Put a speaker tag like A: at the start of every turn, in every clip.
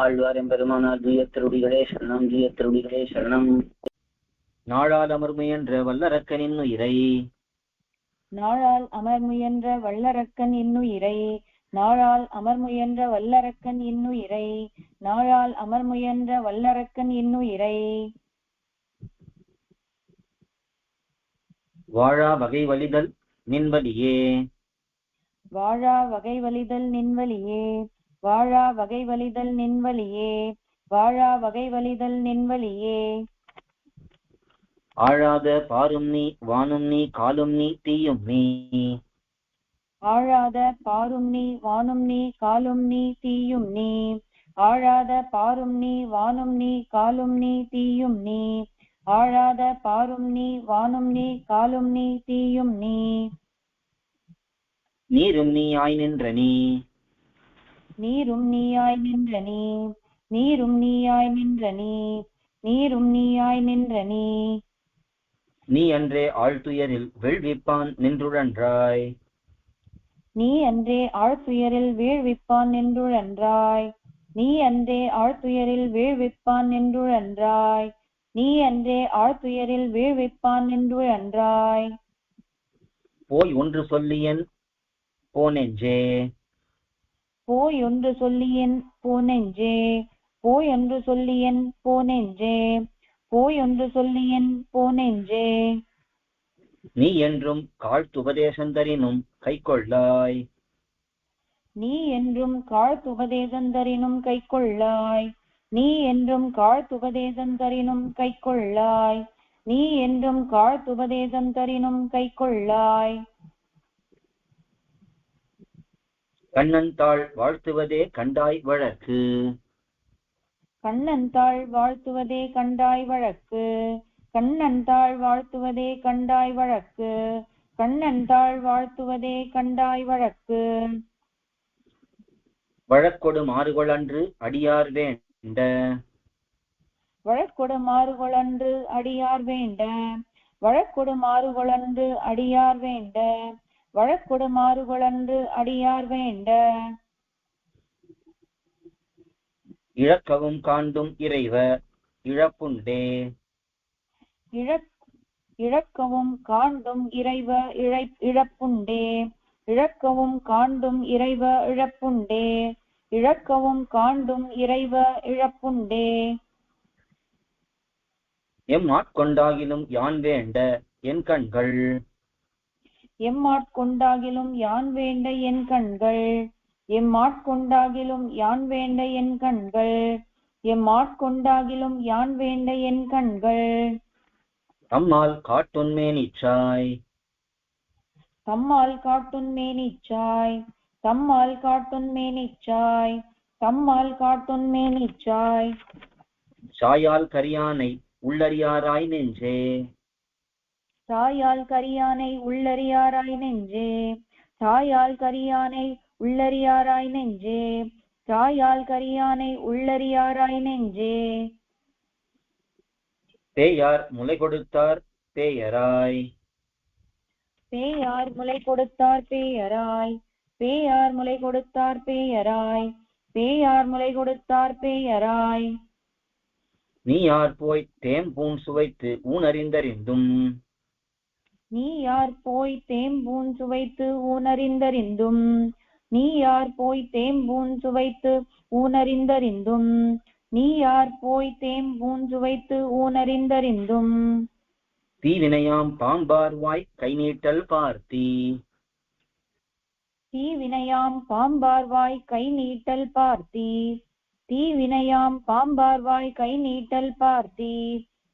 A: ஆழ்வார் எம்பெருமானார் ஜீயத்திருடிகளே சரணம், ஜீயத்திருடிகளே சரணம். நாளால் அமர்முயன்ற வல்லரக்கனின் உயிரை,
B: நாளால் அமர்முயன்ற வல்லரக்கன் இன்னுயிரை, நாளால் அமர்முயன்ற வல்லரக்கன் இன்னுயிரை, நாளால் அமர்முயன்ற வல்லரக்கன் இன்னுயிரை.
A: வாழா வகை வலிதல் நின்வலியே,
B: வாழா வகை வலிதல் நின்வலியே, வாழா வகை வலிதல் நின்வலியே, வாழா வகை வலிதல் நின்வலியே.
A: ஆழாத பாரும் நீ வானும் நீ காலும் நீ தீயும் நீ,
B: ஆழாத பாரும் நீ வானும் நீ காலும் நீ தீயும் நீ, ஆழாத பாரும் நீ வானும் நீ காலும் நீ தீயும் நீ, ஆழாத பாரும் நீ வானும் நீ காலும் நீ தீயும் நீ.
A: நீரும் நீ ஆய் நின்ற நீ,
B: நீரும் நீயாய் நின்ற நீ, நீரும் நீயாய் நின்ற நீ, நீரும் நீயாய் நின்ற நீ.
A: நீ அன்றே ஆழ்துயரில் வெள்விப்பான் நின்றுழன்றாய்,
B: நீ அன்றே ஆழ்துயரில் வீழ்விப்பான் நின்றுழன்றாய், நீ அன்றே ஆழ்துயரில் வீழ்விப்பான் நின்றுழன்றாய், நீ அன்றே ஆழ்துயரில் வீழ்விப்பான் நின்றுழன்றாய்.
A: போய் ஒன்று சொல்லியன் போனெஞ்சே,
B: போய் ஒன்று சொல்லியன் போனெஞ்சே, போய் ஒன்று சொல்லியன் போனெஞ்சே, போய் ஒன்று சொல்லியன் போனெஞ்சே.
A: நீ என்றும் காழ்த்துபதேசந்தரினும் கைக்கொள்ளாய்,
B: நீ என்றும் காழ்த்துபதேசந்தரினும் கைக்கொள்ளாய், நீ என்றும் காழ்த்துபதேசந்தரினும் கைக்கொள்ளாய், நீ என்றும் காழ்த்துபதேசந்தரினும் கைக்கொள்ளாய்.
A: கண்ணன் தாள் வாழ்த்துவதே கண்டாய் வழக்கு,
B: கண்ணன் தாள் வாழ்த்துவதே கண்டாய் வழக்கு, கண்ணன் தாள் வாழ்த்துவதே கண்டாய் வழக்கு, கண்ணன் தாள் வாழ்த்துவதே கண்டாய் வழக்கு.
A: வழக்கொடு மாறுகொளன்று அடியார் வேண்ட,
B: வழக்கொடு மாறுகொளன்று அடியார் வேண்ட, வழக்கொடு மாறுகொளன்று அடியார் வேண்ட, வழக்கொடு மாறுகொளன்று அடியார் வேண்ட.
A: இழக்கவும் காண்டும் இறைவ இழப்புண்டே,
B: இழக்கவும் காண்டும் இறைவ இழப்புண்டே, இழக்கவும் காண்டும் இறைவ இழப்புண்டே, இழக்கவும் காண்டும் இறைவ இழப்புண்டே.
A: எம்மாட்கொண்டாகிலும் யான் வேண்ட என் கண்கள்,
B: எம்மாட்கொண்டாகிலும் யான் வேண்ட என் கண்கள், எம்மாட்கொண்டாகிலும் யான் வேண்ட என் கண்கள், எம்மாட்கொண்டாகிலும் யான் வேண்ட என் கண்கள்.
A: தம்மால் காட்டுண்மேனிச்சாய்,
B: தம்மால் காட்டுண்மேனிச்சாய், தம்மால் காட்டுண்மேனிச்சாய், தம்மால் காட்டுண்மேனிச்சாய்.
A: சாயால் கரியானை உள்ளறியாராய் நெஞ்சே,
B: சாயால் கரியானை உள்ளறியாராய் நெஞ்சே, சாயால் கரியானை உள்ளறியாராய் நெஞ்சே, சாயால் கரியானை உள்ளறியாராய் நெஞ்சே.
A: பேயார் முளை கொடுத்தார் பேயராய்,
B: பேயார் முளை கொடுத்தார் பேயராய், பேயார் முளை கொடுத்தார் பேயராய், பேயார் முளை கொடுத்தார் பேயராய்.
A: நீ யார் போய் தேம்பூன் சுவைத்து ஊனறிந்தறிந்தும்,
B: நீ யார் போய் தேம்பூன் சுவைத்து ஊனறிந்தறிந்தும், நீ யார் போய் தேம்பூன் சுவைத்து ஊனறிந்தறிந்தும், நீ யார் போய் தேம்பூன் சுவைத்து ஊனறிந்தறிந்தும்.
A: தீவினையாம் பாம்பார்வாய் கை நீட்டல் பார்த்தி,
B: தீவினையாம் பாம்பார்வாய் கை நீட்டல் பார்த்தி, தீவினையாம் பாம்பார்வாய் கை நீட்டல் பார்த்தி,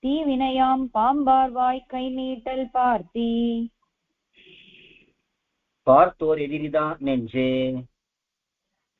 B: தீவினையாம் பாம்பார்வாய் கை நீட்டல் பார்த்தி.
A: பார்த்தோர் எதிரிதா நெஞ்சே,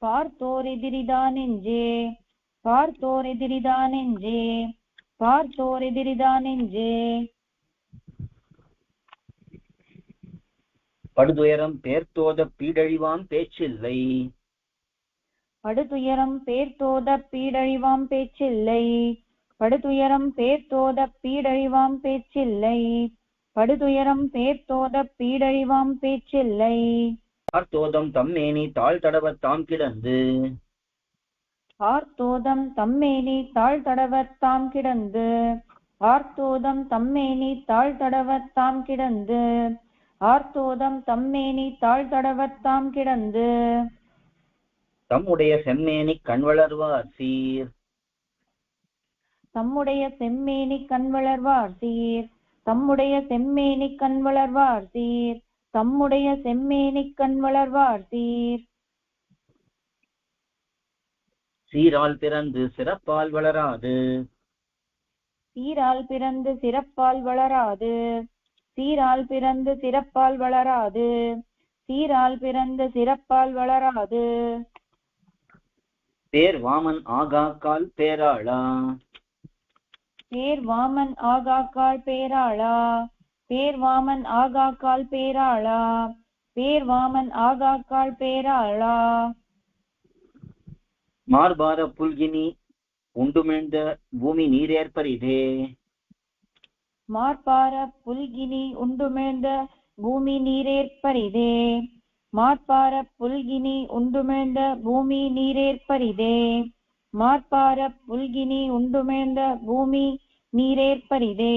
B: பார்த்தோர் எதிரிதா நெஞ்சே, பார்த்தோர் எதிரிதா நெஞ்சே, பார்த்தோர் எதிரிதா நெஞ்சே.
A: படுதுயரம் பேர்த்தோத பீடழிவாம் பேச்சில்லை,
B: படுதுயரம் பேர்த்தோத பீடழிவாம் பேச்சில்லை, படுதுயரம் பேர்த்தோத பீடழிவாம் பேச்சில்லை, படுதுயரம் பேர்த்தோத பீடழிவாம் பேச்சில்லை.
A: பார்த்தோதம் தம்மேனி தாழ் தடவத்தாம் கிடந்து,
B: ஆர்த்தோதம் தம்மேனி தாழ் தடவத்தாம் கிடந்து ஆர்த்தோதம் தம்மேனி தாழ் தடவத்தாம் கிடந்து ஆர்த்தோதம் தம்மேனி தாழ் தடவத்தாம் கிடந்து
A: தம்முடைய செம்மேனி கண் வளர்வார் சீர்
B: தம்முடைய செம்மேனி கண் வளர்வார் சீர் தம்முடைய செம்மேனி கண் வளர்வார் சீர் தம்முடைய செம்மேனி கண் வளர்வார் சீர்
A: சீரால் பிறந்து சிறப்பால் வளராது
B: சீரால் பிறந்து சிறப்பால் வளராது சீரால் பிறந்து சிறப்பால் வளராது சீரால் பிறந்து சிறப்பால் வளராது
A: பேர் வாமன் ஆகாக்கால் பேராளா
B: பேர் வாமன் ஆகாக்கால் பேராளா பேர் வாமன் ஆகாக்கால் பேராளா பேர் வாமன் ஆகாக்கால் பேராளா
A: மார்பார புல்கினி உண்டுமிழ்ந்த பூமி நீரேற்பரிதே
B: மார்பார புல்கினி உண்டுமிழ்ந்த பூமி நீரேற்பரிதே மார்பார புல்கினி உண்டுமிழ்ந்த பூமி நீரேற்பரிதே மார்பார புல்கினி உண்டுமிழ்ந்த பூமி நீரேற்பரிதே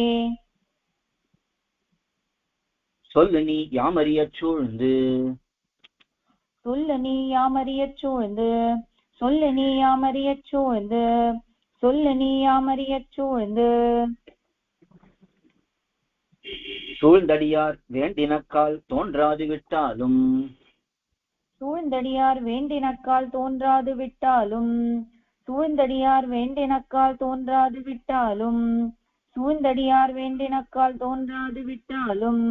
A: சொல்லு நீ யாமறியச் சூழ்ந்து
B: சொல்லு நீ யாமறியச் சூழ்ந்து சொல்லு நீ யாமறியச் சூழ்ந்து சொல்லு நீ யாமறியச் சூழ்ந்து
A: சூழ்ந்தடியார் வேண்டினக்கால் தோன்றாது விட்டாலும்
B: சூழ்ந்தடியார் வேண்டினக்கால் தோன்றாது விட்டாலும் சூழ்ந்தடியார் வேண்டினக்கால் தோன்றாது விட்டாலும் சூழ்ந்தடியார் வேண்டினக்கால் தோன்றாது விட்டாலும்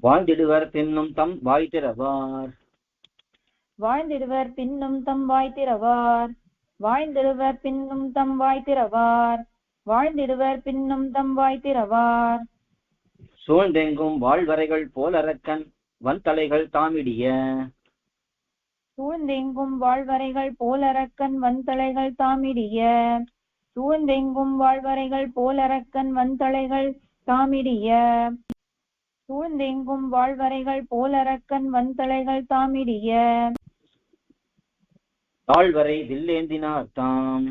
A: வாழ்ந்திடுவர் பின்னும் தம் வாய் திறவார்
B: வாழ்ந்திடுவர் பின்னும் தம் வாய் திறவார் வாழ்ந்திடுவர் பின்னும் தம் வாய் திறவார் வாழ்ந்திடுவர் பின்னும் தம் வாய் திறவார்
A: சூழ்ந்தெங்கும் வாழ்வரைகள் போலரக்கன் வன்தலைகள் தாமிடிய
B: சூழ்ந்தெங்கும் வாழ்வரைகள் போலரக்கன் வன்தலைகள் தாமிடிய சூழ்ந்தெங்கும் வாழ்வரைகள் போலரக்கன் வன்தலைகள் தாமிடிய சூழ்ந்தெங்கும் வாழ்வரைகள் போலரக்கன் வன்தலைகள் தாமிடிய
A: தாழ்வரை வில்லேந்தினார் தாம்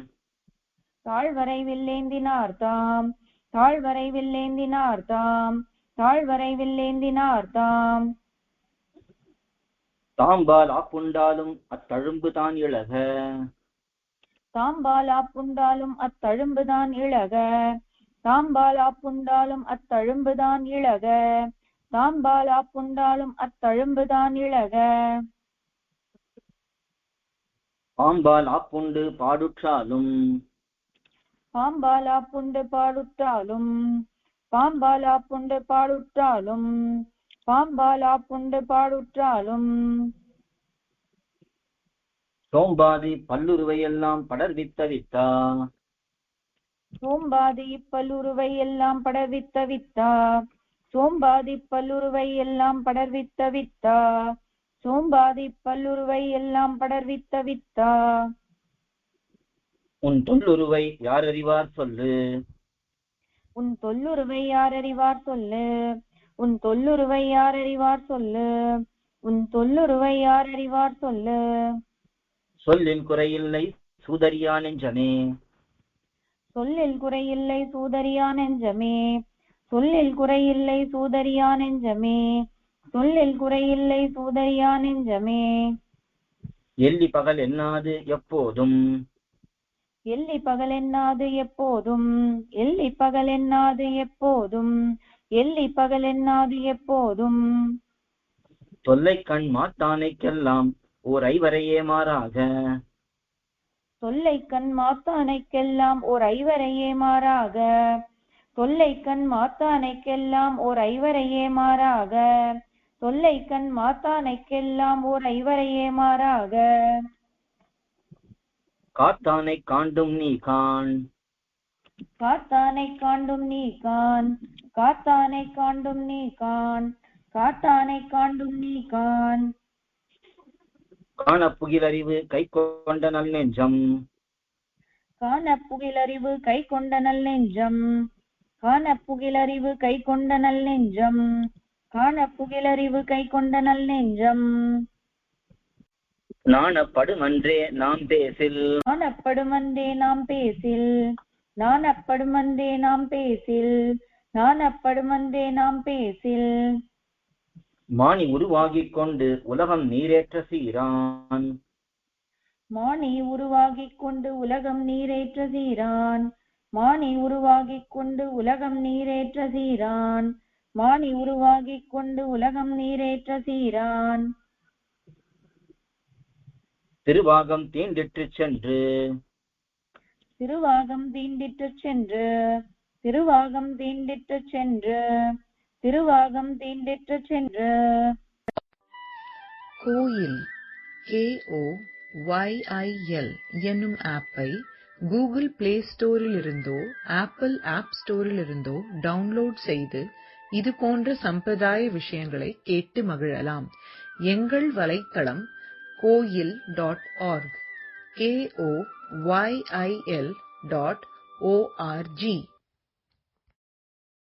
B: தாழ்வரை வில்லேந்தினார் தாம் தாழ்வரை வில்லேந்தினார் தாம் தாழ்வரை வில்லேந்தினார் தாம்
A: தாம்பால் ஆப்புண்டாலும் அத்தழும்புதான் இழக
B: தாம்பால் ஆப்புண்டாலும் அத்தழும்புதான் இழக தாம்பால் ஆப்புண்டாலும் அத்தழும்புதான் இழக தாம்பால் ஆப்புண்டாலும் அத்தழும்புதான் இழக
A: பாம்பால் ஆப்புண்டு பாடுற்றாலும்
B: பாம்பால் ஆப்புண்டு பாடுற்றாலும் பாம்பால் ஆப்புண்டு பாடுற்றாலும் பாம்பால் ஆப்புண்டு பாடுற்றாலும்
A: சோம்பாதி பல்லுருவையெல்லாம் படர்வித்தவித்தா
B: சோம்பாதி பல்லுருவை எல்லாம் படர்வித்தவித்தா சோம்பாதி பல்லுருவை எல்லாம் படர்வித்தவித்தா சோம்பாதி பல்லுருவை எல்லாம் படர்வித்தவித்தா
A: உன் தொல்லுருவை யார் அறிவார் சொல்லு
B: உன் தொல்லுருவை யார் அறிவார் சொல்லு உன் தொல்லுருவை யார் அறிவார் சொல்லு உன் தொல்லுருவை யார் அறிவார் சொல்லு
A: சொல்லில் குறையில்லை சூதரியா நெஞ்சமே
B: சொல்லில் குறையில்லை சூதரியா நெஞ்சமே சொல்லில் குறையில்லை சூதரியா நெஞ்சமே சொல்லில் குறையில்லை சூதரியா நெஞ்சமே
A: எள்ளி பகல் எண்ணாது எப்போதும்
B: எள்ளி பகல் எண்ணாது எப்போதும் எள்ளி பகல் எண்ணாது எப்போதும் எள்ளி பகல் எண்ணாது எப்போதும்
A: தொல்லை கண் மாத்தானைக்கெல்லாம் ஓர் ஐவரையே மாறாக
B: தொல்லை கண் மாத்தானைக்கெல்லாம் ஓர் ஐவரையே மாறாக தொல்லை கண் மாத்தானைக்கெல்லாம் ஓர் ஐவரையே மாறாக தொல்லை கண் மாத்தானைக்கெல்லாம் ஓர் ஐவரையே மாறாக
A: காத்தானை காண்டும் நீ காண்
B: காத்தானை காண்டும் நீ காண் காத்தானை காண்டும் நீ காண் காத்தானை காண்டும் நீ காண்
A: காண புகிலறிவு கை கொண்ட நல் நெஞ்சம்
B: காண புகிலறிவு கை கொண்ட நல் நெஞ்சம் காண புகிலறிவு கை கொண்ட நல் நெஞ்சம் காண புகிலறிவு கை கொண்ட நல் நெஞ்சம்
A: நாணப்படுமன்றே நாம் பேசில்.
B: நாணப்படுமன்றே நாம் பேசில். நாணப்படுமன்றே நாம் பேசில். நாணப்படுமன்றே நாம் பேசில்.
A: மானி உருவாகிக் கொண்டு உலகம் நீரேற்ற சீரான்.
B: மானி உருவாகிக் கொண்டு உலகம் நீரேற்ற சீரான். மானி உருவாகிக் கொண்டு உலகம் நீரேற்ற சீரான். மானி உருவாகிக் கொண்டு உலகம் நீரேற்ற சீரான்.
A: திருவாகம் தீண்டிற்று சென்று.
B: திருவாகம் தீண்டிற்று சென்று. திருவாகம் தீண்டிற்று சென்று. திருவாகம் தீண்டிற்று சென்று.
C: கோயில் KOYIL என்னும் ஆப்பை கூகுள் பிளே ஸ்டோரிலிருந்தோ ஆப்பிள் ஆப் ஸ்டோரிலிருந்தோ டவுன்லோட் செய்து இது போன்ற சம்பிரதாய விஷயங்களை கேட்டு மகிழலாம். எங்கள் வலைத்தளம் koil.org KOYIL.org